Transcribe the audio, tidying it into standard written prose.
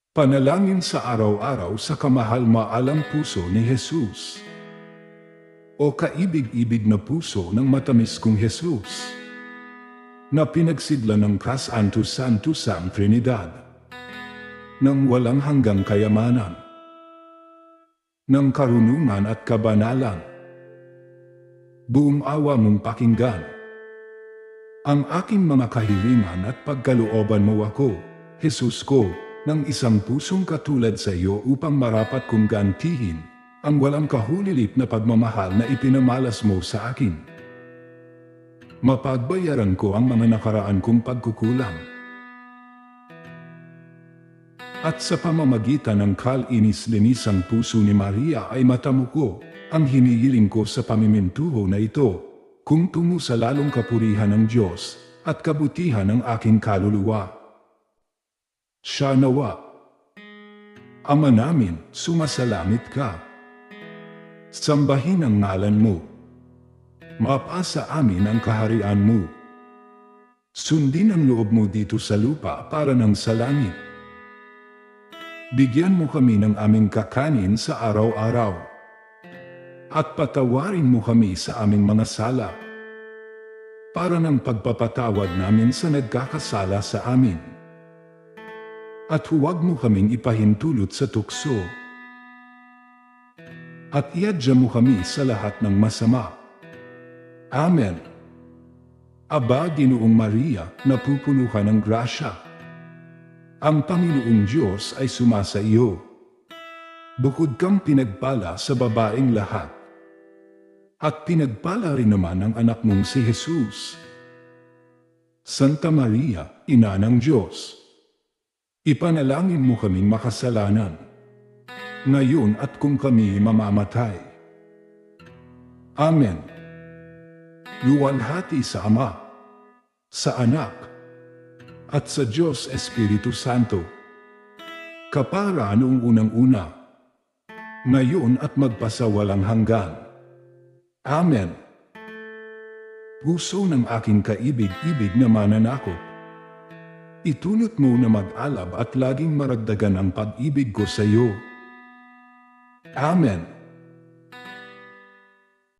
Panalangin sa araw-araw sa kamahal-maalang puso ni Jesus. O kaibig-ibig na puso ng matamis kong Jesus, na pinagsidla ng kasanto-santosang Trinidad, ng walang hanggang kayamanan, ng karunungan at kabanalan. Buong awa mong pakinggan ang aking mga kahilingan at pagkalooban mo ako, Jesus ko, ng isang pusong katulad sa iyo upang marapat kong gantihin ang walang kahulilip na pagmamahal na ipinamalas mo sa akin. Mapagbayaran ko ang mga nakaraan kong pagkukulang. At sa pamamagitan ng kalinis-linisang puso ni Maria ay matamo ko ang hinihiling ko sa pamimintuho na ito, kung tungo sa lalong kapurihan ng Diyos at kabutihan ng aking kaluluwa. Siya nawa. Ama namin, sumasalangit ka. Sambahin ang ngalan mo. Mapasa amin ang kaharian mo. Sundin ang loob mo dito sa lupa para ng sa langit. Bigyan mo kami ng aming kakanin sa araw-araw. At patawarin mo kami sa aming mga sala, para ng pagpapatawad namin sa nagkakasala sa amin. At huwag mo kaming ipahintulot sa tukso. At iadya mo kami sa lahat ng masama. Amen. Aba, Ginoong Maria, napupuno ka ng grasya. Ang Panginoong Diyos ay sumasa iyo. Bukod kang pinagpala sa babaeng lahat. At pinagpala rin naman ang anak mong si Jesus. Santa Maria, Ina ng Diyos, ipanalangin mo kaming makasalanan, ngayon at kung kami mamamatay. Amen. Luwalhati sa Ama, sa Anak, at sa Diyos Espiritu Santo, kapara noong unang-una, ngayon at magpasawalang hanggan. Amen. Puso ng aking kaibig-ibig na mananakop, itulot mo na mag-alab at laging maragdagan ang pag-ibig ko sa iyo. Amen.